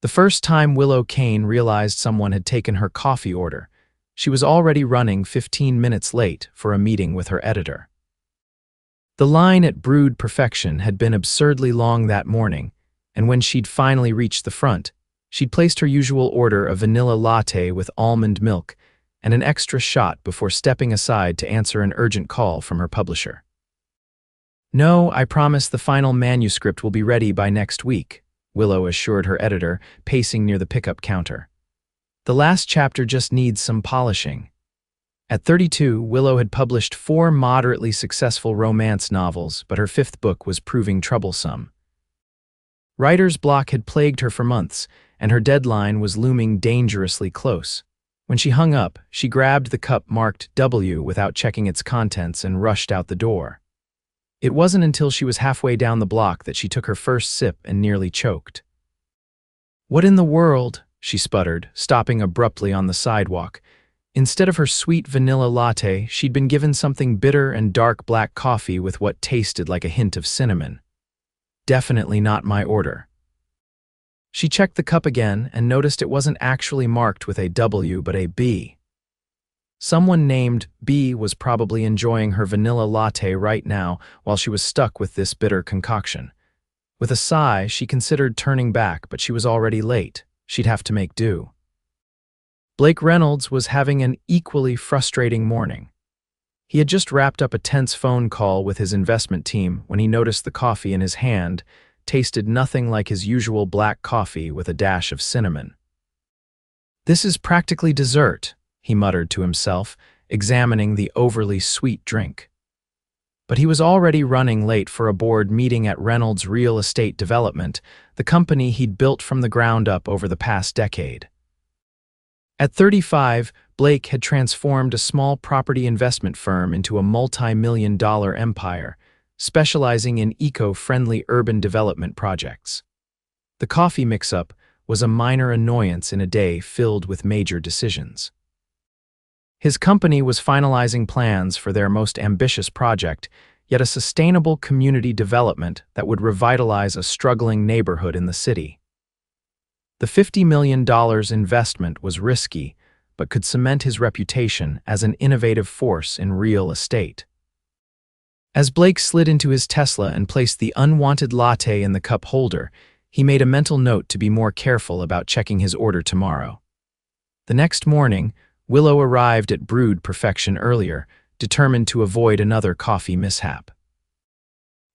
The first time Willow Kane realized someone had taken her coffee order, she was already running 15 minutes late for a meeting with her editor. The line at Brewed Perfection had been absurdly long that morning, and when she'd finally reached the front, she'd placed her usual order of vanilla latte with almond milk and an extra shot before stepping aside to answer an urgent call from her publisher. "No, I promise the final manuscript will be ready by next week," Willow assured her editor, pacing near the pickup counter. "The last chapter just needs some polishing." At 32, Willow had published 4 moderately successful romance novels, but her 5th book was proving troublesome. Writer's block had plagued her for months, and her deadline was looming dangerously close. When she hung up, she grabbed the cup marked W without checking its contents and rushed out the door. It wasn't until she was halfway down the block that she took her first sip and nearly choked. "What in the world?" she sputtered, stopping abruptly on the sidewalk. Instead of her sweet vanilla latte, she'd been given something bitter and dark black coffee with what tasted like a hint of cinnamon. Definitely not my order. She checked the cup again and noticed it wasn't actually marked with a W but a B. Someone named B was probably enjoying her vanilla latte right now while she was stuck with this bitter concoction. With a sigh, she considered turning back, but she was already late. She'd have to make do. Blake Reynolds was having an equally frustrating morning. He had just wrapped up a tense phone call with his investment team when he noticed the coffee in his hand tasted nothing like his usual black coffee with a dash of cinnamon. "This is practically dessert," he muttered to himself, examining the overly sweet drink. But he was already running late for a board meeting at Reynolds Real Estate Development, the company he'd built from the ground up over the past decade. At 35, Blake had transformed a small property investment firm into a multi-million-dollar empire, specializing in eco-friendly urban development projects. The coffee mix-up was a minor annoyance in a day filled with major decisions. His company was finalizing plans for their most ambitious project, yet a sustainable community development that would revitalize a struggling neighborhood in the city. The $50 million investment was risky, but could cement his reputation as an innovative force in real estate. As Blake slid into his Tesla and placed the unwanted latte in the cup holder, he made a mental note to be more careful about checking his order tomorrow. The next morning, Willow arrived at Brewed Perfection earlier, determined to avoid another coffee mishap.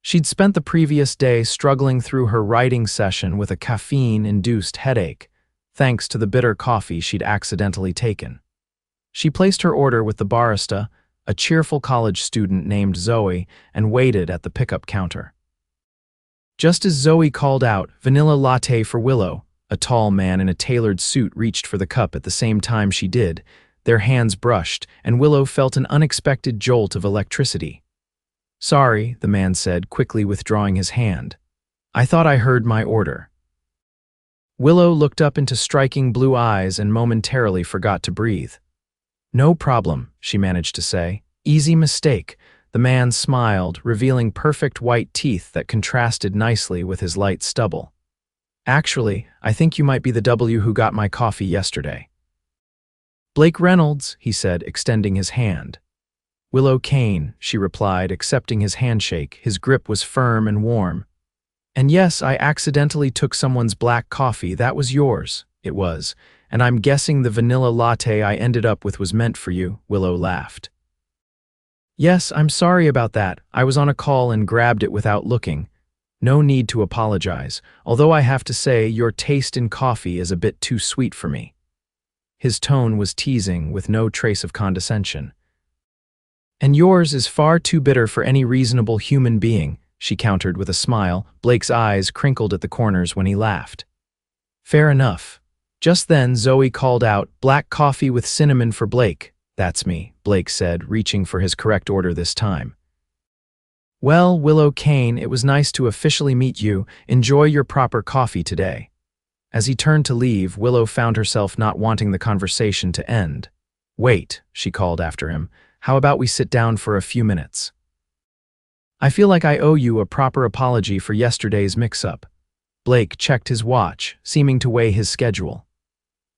She'd spent the previous day struggling through her writing session with a caffeine-induced headache, thanks to the bitter coffee she'd accidentally taken. She placed her order with the barista, a cheerful college student named Zoe, and waited at the pickup counter. Just as Zoe called out, "Vanilla latte for Willow," a tall man in a tailored suit reached for the cup at the same time she did. Their hands brushed, and Willow felt an unexpected jolt of electricity. "Sorry," the man said, quickly withdrawing his hand. "I thought I heard my order." Willow looked up into striking blue eyes and momentarily forgot to breathe. "No problem," she managed to say. "Easy mistake." The man smiled, revealing perfect white teeth that contrasted nicely with his light stubble. "Actually, I think you might be the W who got my coffee yesterday." "Blake Reynolds," he said, extending his hand. "Willow Kane," she replied, accepting his handshake. His grip was firm and warm. "And yes, I accidentally took someone's black coffee. That was yours." "It was. And I'm guessing the vanilla latte I ended up with was meant for you," Willow laughed. "Yes, I'm sorry about that. I was on a call and grabbed it without looking. No need to apologize, although I have to say your taste in coffee is a bit too sweet for me." His tone was teasing, with no trace of condescension. "And yours is far too bitter for any reasonable human being," she countered with a smile. Blake's eyes crinkled at the corners when he laughed. "Fair enough." Just then, Zoe called out, "Black coffee with cinnamon for Blake." "That's me," Blake said, reaching for his correct order this time. "Well, Willow Kane, it was nice to officially meet you. Enjoy your proper coffee today." As he turned to leave, Willow found herself not wanting the conversation to end. "Wait," she called after him. "How about we sit down for a few minutes? I feel like I owe you a proper apology for yesterday's mix-up." Blake checked his watch, seeming to weigh his schedule.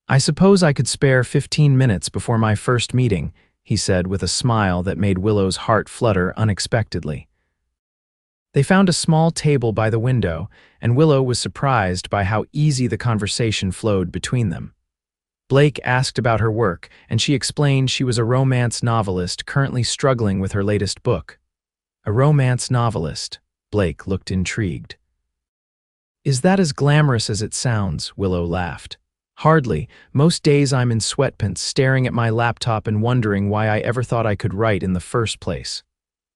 I suppose I could spare 15 minutes before my first meeting, he said with a smile that made Willow's heart flutter unexpectedly. They found a small table by the window, and Willow was surprised by how easy the conversation flowed between them. Blake asked about her work, and she explained she was a romance novelist currently struggling with her latest book. A romance novelist? Blake looked intrigued. Is that as glamorous as it sounds? Willow laughed. Hardly. Most days I'm in sweatpants staring at my laptop and wondering why I ever thought I could write in the first place.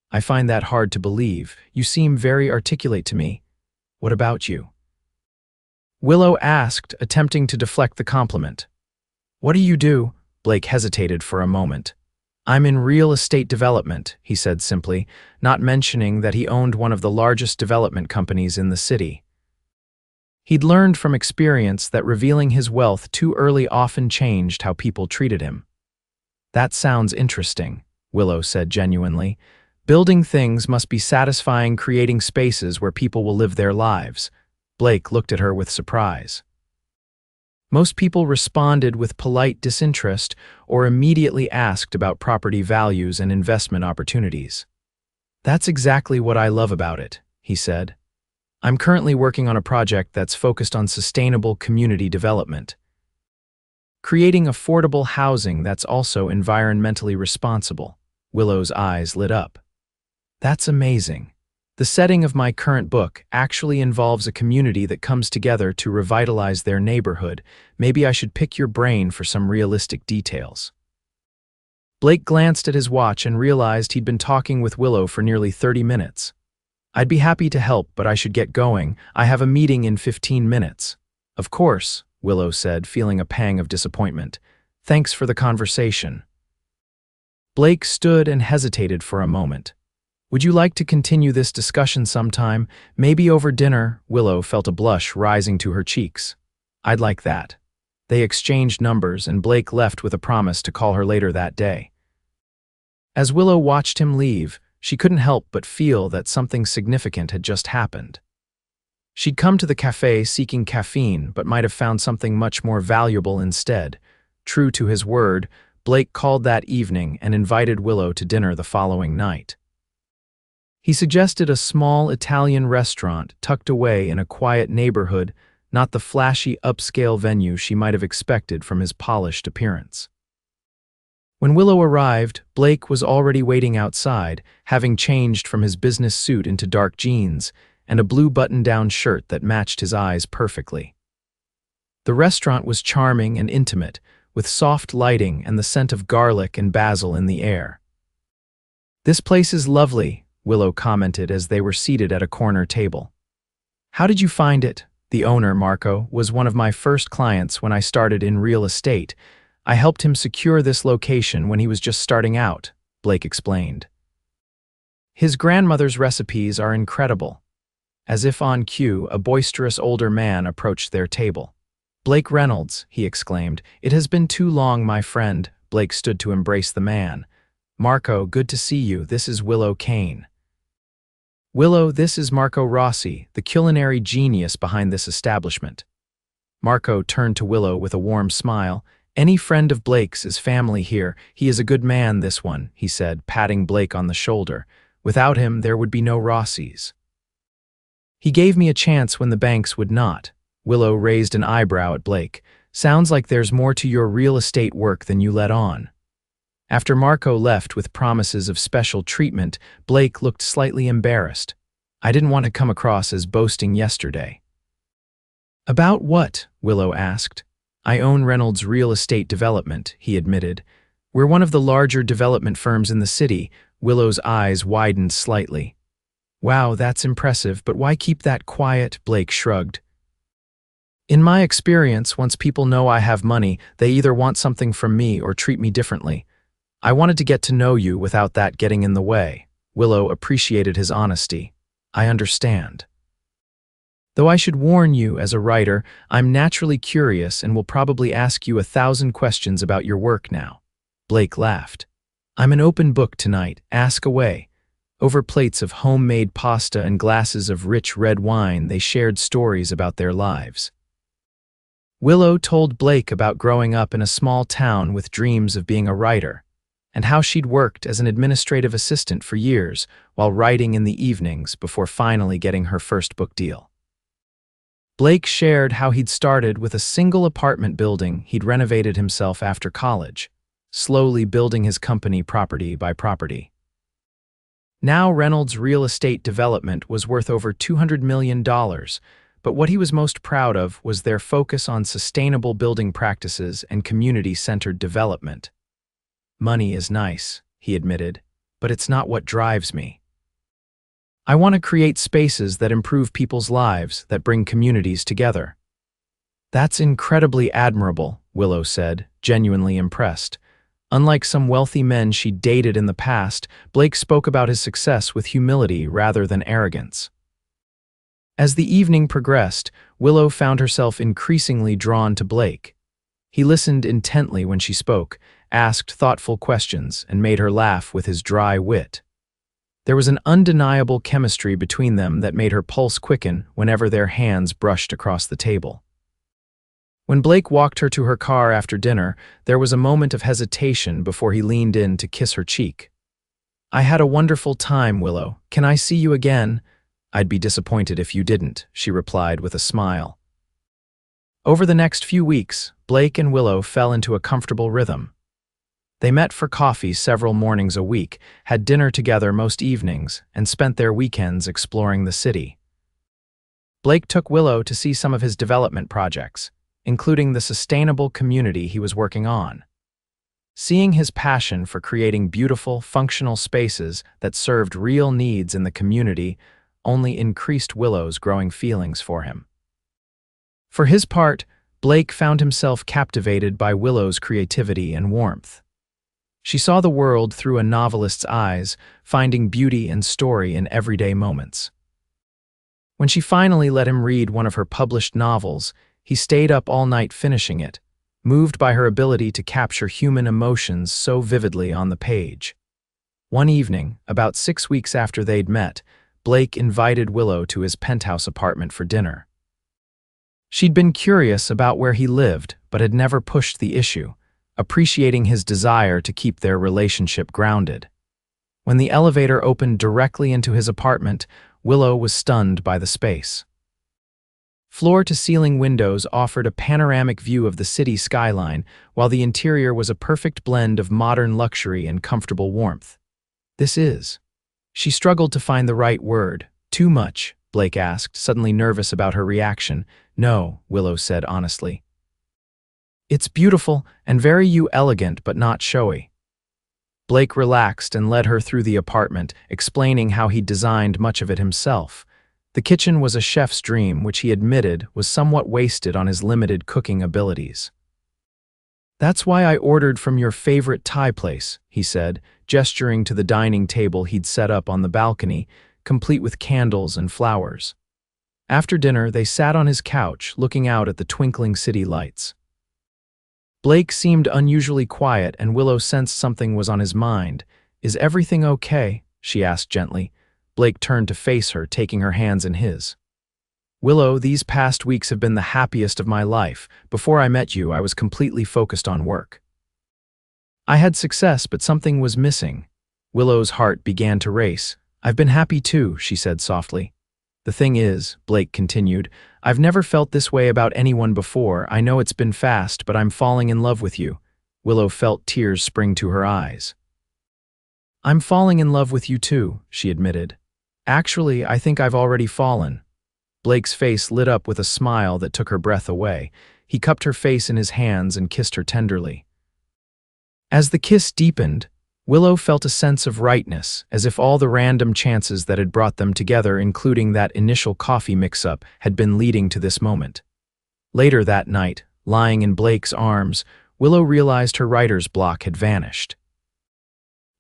I find that hard to believe. You seem very articulate to me. What about you? Willow asked, attempting to deflect the compliment. What do you do? Blake hesitated for a moment. I'm in real estate development, he said simply, not mentioning that he owned one of the largest development companies in the city. He'd learned from experience that revealing his wealth too early often changed how people treated him. That sounds interesting, Willow said genuinely. Building things must be satisfying, creating spaces where people will live their lives. Blake looked at her with surprise. Most people responded with polite disinterest or immediately asked about property values and investment opportunities. That's exactly what I love about it, he said. I'm currently working on a project that's focused on sustainable community development. Creating affordable housing that's also environmentally responsible. Willow's eyes lit up. That's amazing. The setting of my current book actually involves a community that comes together to revitalize their neighborhood. Maybe I should pick your brain for some realistic details. Blake glanced at his watch and realized he'd been talking with Willow for nearly 30 minutes. I'd be happy to help, but I should get going. I have a meeting in 15 minutes. Of course, Willow said, feeling a pang of disappointment. Thanks for the conversation. Blake stood and hesitated for a moment. Would you like to continue this discussion sometime? Maybe over dinner? Willow felt a blush rising to her cheeks. I'd like that. They exchanged numbers, and Blake left with a promise to call her later that day. As Willow watched him leave, she couldn't help but feel that something significant had just happened. She'd come to the cafe seeking caffeine, but might have found something much more valuable instead. True to his word, Blake called that evening and invited Willow to dinner the following night. He suggested a small Italian restaurant tucked away in a quiet neighborhood, not the flashy upscale venue she might have expected from his polished appearance. When Willow arrived, Blake was already waiting outside, having changed from his business suit into dark jeans and a blue button-down shirt that matched his eyes perfectly. The restaurant was charming and intimate, with soft lighting and the scent of garlic and basil in the air. This place is lovely, Willow commented as they were seated at a corner table. How did you find it? The owner, Marco, was one of my first clients when I started in real estate. I helped him secure this location when he was just starting out, Blake explained. His grandmother's recipes are incredible. As if on cue, a boisterous older man approached their table. Blake Reynolds, he exclaimed. It has been too long, my friend. Blake stood to embrace the man. Marco, good to see you. This is Willow Kane. Willow, this is Marco Rossi, the culinary genius behind this establishment. Marco turned to Willow with a warm smile. Any friend of Blake's is family here. He is a good man, this one, he said, patting Blake on the shoulder. Without him, there would be no Rossis. He gave me a chance when the banks would not. Willow raised an eyebrow at Blake. Sounds like there's more to your real estate work than you let on. After Marco left with promises of special treatment, Blake looked slightly embarrassed. I didn't want to come across as boasting yesterday. About what? Willow asked. I own Reynolds Real Estate Development, he admitted. We're one of the larger development firms in the city. Willow's eyes widened slightly. Wow, that's impressive, but why keep that quiet? Blake shrugged. In my experience, once people know I have money, they either want something from me or treat me differently. I wanted to get to know you without that getting in the way. Willow appreciated his honesty. I understand. Though I should warn you, as a writer, I'm naturally curious and will probably ask you 1,000 questions about your work now. Blake laughed. I'm an open book tonight. Ask away. Over plates of homemade pasta and glasses of rich red wine, they shared stories about their lives. Willow told Blake about growing up in a small town with dreams of being a writer, and how she'd worked as an administrative assistant for years while writing in the evenings before finally getting her first book deal. Blake shared how he'd started with a single apartment building he'd renovated himself after college, slowly building his company property by property. Now Reynolds' real estate development was worth over $200 million, but what he was most proud of was their focus on sustainable building practices and community-centered development. "Money is nice," he admitted, "but it's not what drives me. I want to create spaces that improve people's lives, that bring communities together." "That's incredibly admirable," Willow said, genuinely impressed. Unlike some wealthy men she'd dated in the past, Blake spoke about his success with humility rather than arrogance. As the evening progressed, Willow found herself increasingly drawn to Blake. He listened intently when she spoke, asked thoughtful questions, and made her laugh with his dry wit. There was an undeniable chemistry between them that made her pulse quicken whenever their hands brushed across the table. When Blake walked her to her car after dinner, there was a moment of hesitation before he leaned in to kiss her cheek. "I had a wonderful time, Willow. Can I see you again?" "I'd be disappointed if you didn't," she replied with a smile. Over the next few weeks, Blake and Willow fell into a comfortable rhythm. They met for coffee several mornings a week, had dinner together most evenings, and spent their weekends exploring the city. Blake took Willow to see some of his development projects, including the sustainable community he was working on. Seeing his passion for creating beautiful, functional spaces that served real needs in the community only increased Willow's growing feelings for him. For his part, Blake found himself captivated by Willow's creativity and warmth. She saw the world through a novelist's eyes, finding beauty and story in everyday moments. When she finally let him read one of her published novels, he stayed up all night finishing it, moved by her ability to capture human emotions so vividly on the page. One evening, about 6 weeks after they'd met, Blake invited Willow to his penthouse apartment for dinner. She'd been curious about where he lived, but had never pushed the issue, appreciating his desire to keep their relationship grounded. When the elevator opened directly into his apartment, Willow was stunned by the space. Floor-to-ceiling windows offered a panoramic view of the city skyline, while the interior was a perfect blend of modern luxury and comfortable warmth. "This is..." She struggled to find the right word. "Too much?" Blake asked, suddenly nervous about her reaction. "No," Willow said honestly. "It's beautiful and very elegant but not showy." Blake relaxed and led her through the apartment, explaining how he'd designed much of it himself. The kitchen was a chef's dream, which he admitted was somewhat wasted on his limited cooking abilities. "That's why I ordered from your favorite Thai place," he said, gesturing to the dining table he'd set up on the balcony, complete with candles and flowers. After dinner, they sat on his couch, looking out at the twinkling city lights. Blake seemed unusually quiet, and Willow sensed something was on his mind. "Is everything okay?" she asked gently. Blake turned to face her, taking her hands in his. "Willow, these past weeks have been the happiest of my life. Before I met you, I was completely focused on work. I had success, but something was missing." Willow's heart began to race. "I've been happy too," she said softly. "The thing is," Blake continued, "I've never felt this way about anyone before. I know it's been fast, but I'm falling in love with you." Willow felt tears spring to her eyes. "I'm falling in love with you too," she admitted. "Actually, I think I've already fallen." Blake's face lit up with a smile that took her breath away. He cupped her face in his hands and kissed her tenderly. As the kiss deepened, Willow felt a sense of rightness, as if all the random chances that had brought them together, including that initial coffee mix-up, had been leading to this moment. Later that night, lying in Blake's arms, Willow realized her writer's block had vanished.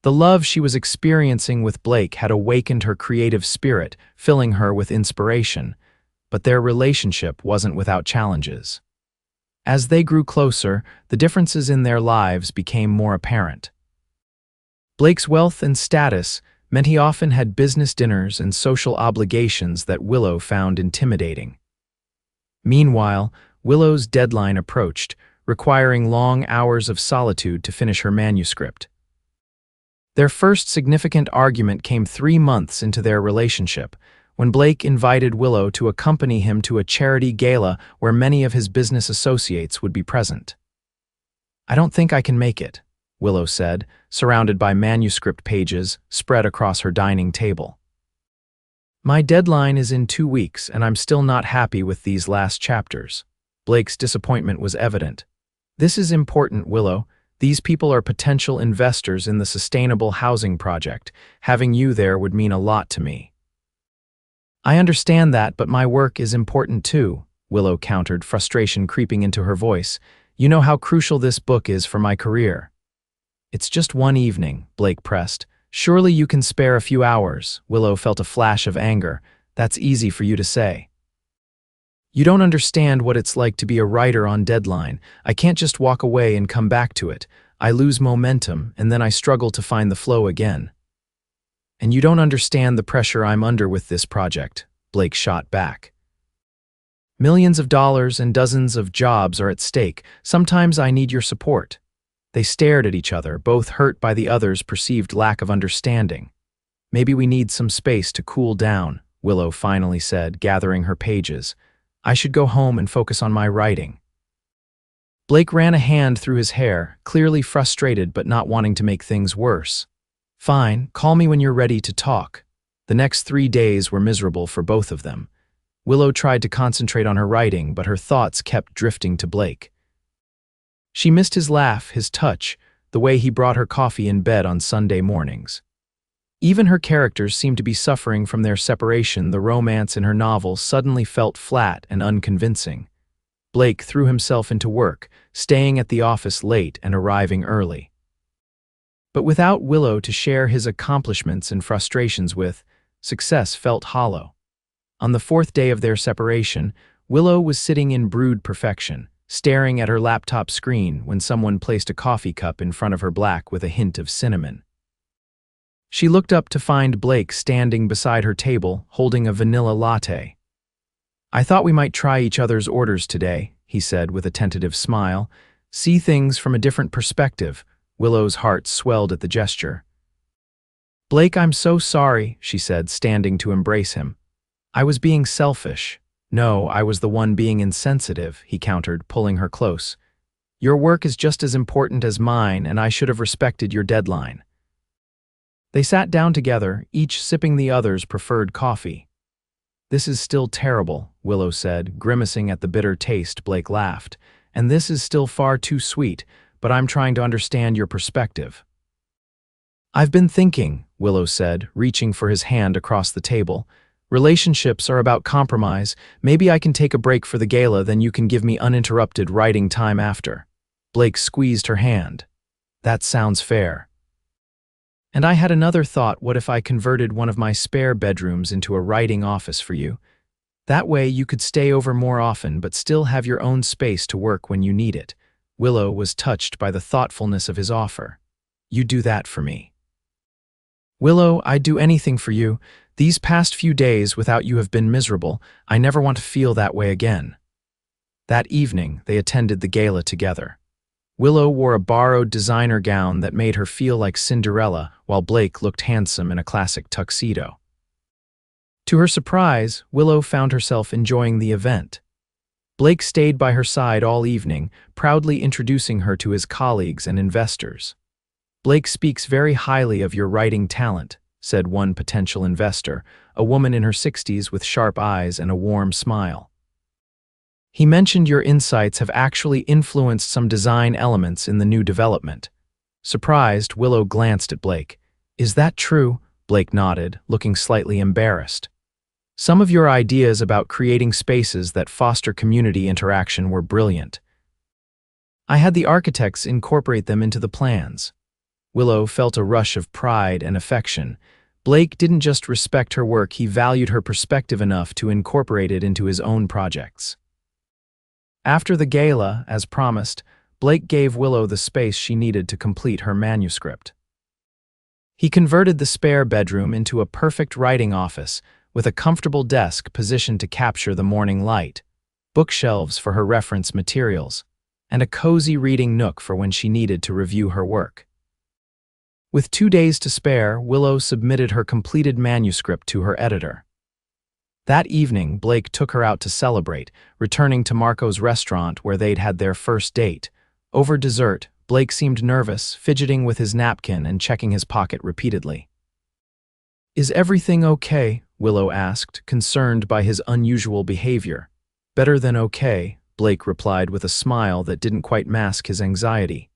The love she was experiencing with Blake had awakened her creative spirit, filling her with inspiration, but their relationship wasn't without challenges. As they grew closer, the differences in their lives became more apparent. Blake's wealth and status meant he often had business dinners and social obligations that Willow found intimidating. Meanwhile, Willow's deadline approached, requiring long hours of solitude to finish her manuscript. Their first significant argument came 3 months into their relationship, when Blake invited Willow to accompany him to a charity gala where many of his business associates would be present. "I don't think I can make it," Willow said, surrounded by manuscript pages spread across her dining table. "My deadline is in 2 weeks, and I'm still not happy with these last chapters." Blake's disappointment was evident. "This is important, Willow. These people are potential investors in the sustainable housing project. Having you there would mean a lot to me." "I understand that, but my work is important too," Willow countered, frustration creeping into her voice. "You know how crucial this book is for my career." "It's just one evening," Blake pressed. "Surely you can spare a few hours." Willow felt a flash of anger. "That's easy for you to say. You don't understand what it's like to be a writer on deadline. I can't just walk away and come back to it. I lose momentum, and then I struggle to find the flow again." "And you don't understand the pressure I'm under with this project," Blake shot back. "Millions of dollars and dozens of jobs are at stake. Sometimes I need your support." They stared at each other, both hurt by the other's perceived lack of understanding. "Maybe we need some space to cool down," Willow finally said, gathering her pages. "I should go home and focus on my writing." Blake ran a hand through his hair, clearly frustrated but not wanting to make things worse. "Fine, call me when you're ready to talk." The next 3 days were miserable for both of them. Willow tried to concentrate on her writing, but her thoughts kept drifting to Blake. She missed his laugh, his touch, the way he brought her coffee in bed on Sunday mornings. Even her characters seemed to be suffering from their separation. The romance in her novel suddenly felt flat and unconvincing. Blake threw himself into work, staying at the office late and arriving early. But without Willow to share his accomplishments and frustrations with, success felt hollow. On the 4th day of their separation, Willow was sitting in brood perfection, staring at her laptop screen when someone placed a coffee cup in front of her black with a hint of cinnamon. She looked up to find Blake standing beside her table, holding a vanilla latte. "I thought we might try each other's orders today," he said with a tentative smile. "See things from a different perspective." Willow's heart swelled at the gesture. "Blake, I'm so sorry," she said, standing to embrace him. "I was being selfish." "No, I was the one being insensitive," he countered, pulling her close. "Your work is just as important as mine, and I should have respected your deadline." They sat down together, each sipping the other's preferred coffee. "This is still terrible," Willow said, grimacing at the bitter taste. Blake laughed. "And this is still far too sweet, but I'm trying to understand your perspective." "I've been thinking," Willow said, reaching for his hand across the table. "Relationships are about compromise. Maybe I can take a break for the gala, then you can give me uninterrupted writing time after." Blake squeezed her hand. "That sounds fair." "And I had another thought. What if I converted one of my spare bedrooms into a writing office for you? That way you could stay over more often but still have your own space to work when you need it." Willow was touched by the thoughtfulness of his offer. "You do that for me." "Willow, I'd do anything for you. These past few days without you have been miserable. I never want to feel that way again." That evening, they attended the gala together. Willow wore a borrowed designer gown that made her feel like Cinderella, while Blake looked handsome in a classic tuxedo. To her surprise, Willow found herself enjoying the event. Blake stayed by her side all evening, proudly introducing her to his colleagues and investors. "Blake speaks very highly of your writing talent," said one potential investor, a woman in her 60s with sharp eyes and a warm smile. "He mentioned your insights have actually influenced some design elements in the new development." Surprised, Willow glanced at Blake. "Is that true?" Blake nodded, looking slightly embarrassed. "Some of your ideas about creating spaces that foster community interaction were brilliant. I had the architects incorporate them into the plans." Willow felt a rush of pride and affection. Blake didn't just respect her work, he valued her perspective enough to incorporate it into his own projects. After the gala, as promised, Blake gave Willow the space she needed to complete her manuscript. He converted the spare bedroom into a perfect writing office with a comfortable desk positioned to capture the morning light, bookshelves for her reference materials, and a cozy reading nook for when she needed to review her work. With 2 days to spare, Willow submitted her completed manuscript to her editor. That evening, Blake took her out to celebrate, returning to Marco's restaurant where they'd had their first date. Over dessert, Blake seemed nervous, fidgeting with his napkin and checking his pocket repeatedly. "Is everything okay?" Willow asked, concerned by his unusual behavior. "Better than okay," Blake replied with a smile that didn't quite mask his anxiety.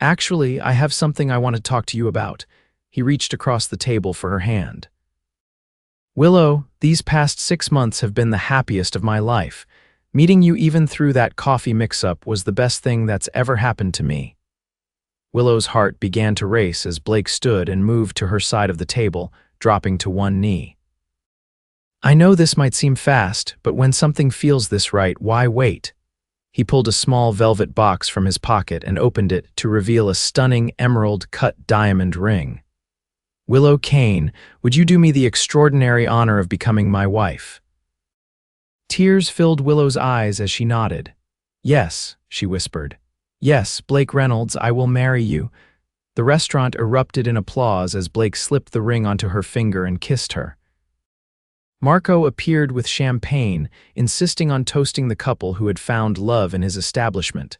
"Actually, I have something I want to talk to you about." He reached across the table for her hand. "Willow, these past 6 months have been the happiest of my life. Meeting you even through that coffee mix-up was the best thing that's ever happened to me." Willow's heart began to race as Blake stood and moved to her side of the table, dropping to one knee. "I know this might seem fast, but when something feels this right, why wait?" He pulled a small velvet box from his pocket and opened it to reveal a stunning emerald-cut diamond ring. "Willow Kane, would you do me the extraordinary honor of becoming my wife?" Tears filled Willow's eyes as she nodded. "Yes," she whispered. "Yes, Blake Reynolds, I will marry you." The restaurant erupted in applause as Blake slipped the ring onto her finger and kissed her. Marco appeared with champagne, insisting on toasting the couple who had found love in his establishment.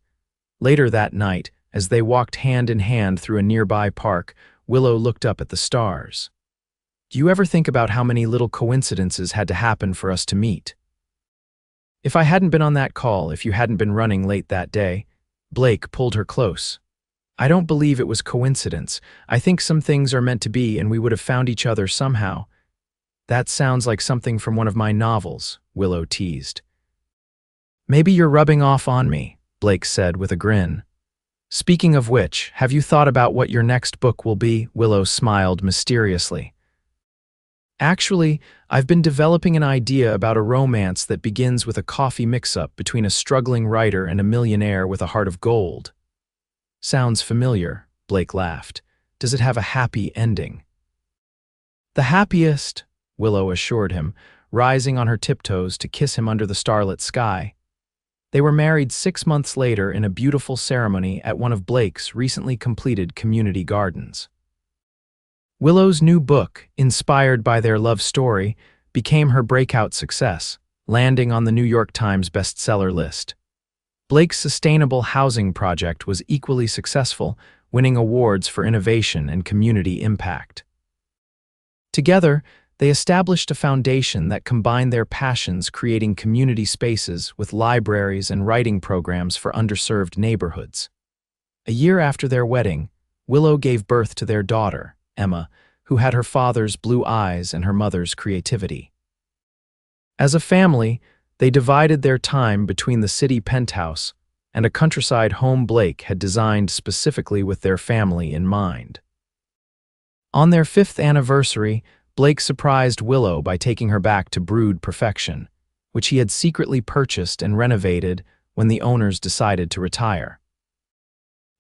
Later that night, as they walked hand in hand through a nearby park, Willow looked up at the stars. "Do you ever think about how many little coincidences had to happen for us to meet?" "If I hadn't been on that call, if you hadn't been running late that day," Blake pulled her close. "I don't believe it was coincidence. I think some things are meant to be and we would have found each other somehow." "That sounds like something from one of my novels," Willow teased. "Maybe you're rubbing off on me," Blake said with a grin. "Speaking of which, have you thought about what your next book will be?" Willow smiled mysteriously. "Actually, I've been developing an idea about a romance that begins with a coffee mix-up between a struggling writer and a millionaire with a heart of gold." "Sounds familiar," Blake laughed. "Does it have a happy ending?" "The happiest," Willow assured him, rising on her tiptoes to kiss him under the starlit sky. They were married 6 months later in a beautiful ceremony at one of Blake's recently completed community gardens. Willow's new book, inspired by their love story, became her breakout success, landing on the New York Times bestseller list. Blake's sustainable housing project was equally successful, winning awards for innovation and community impact. Together, they established a foundation that combined their passions, creating community spaces with libraries and writing programs for underserved neighborhoods. A year after their wedding, Willow gave birth to their daughter, Emma, who had her father's blue eyes and her mother's creativity. As a family, they divided their time between the city penthouse and a countryside home Blake had designed specifically with their family in mind. On their 5th anniversary, Blake surprised Willow by taking her back to Brood Perfection, which he had secretly purchased and renovated when the owners decided to retire.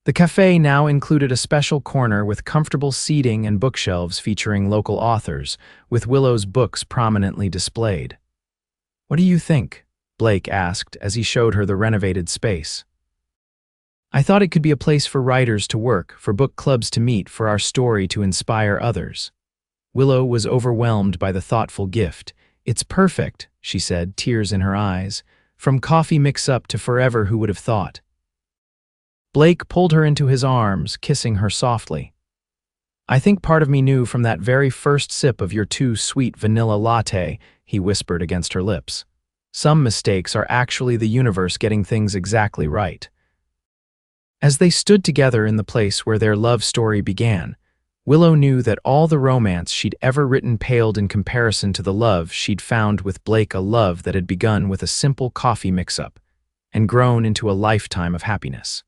The cafe now included a special corner with comfortable seating and bookshelves featuring local authors, with Willow's books prominently displayed. "What do you think?" Blake asked as he showed her the renovated space. "I thought it could be a place for writers to work, for book clubs to meet, for our story to inspire others." Willow was overwhelmed by the thoughtful gift. "It's perfect," she said, tears in her eyes. "From coffee mix-up to forever, who would have thought?" Blake pulled her into his arms, kissing her softly. "I think part of me knew from that very first sip of your too sweet vanilla latte," he whispered against her lips. "Some mistakes are actually the universe getting things exactly right." As they stood together in the place where their love story began, Willow knew that all the romance she'd ever written paled in comparison to the love she'd found with Blake, a love that had begun with a simple coffee mix-up and grown into a lifetime of happiness.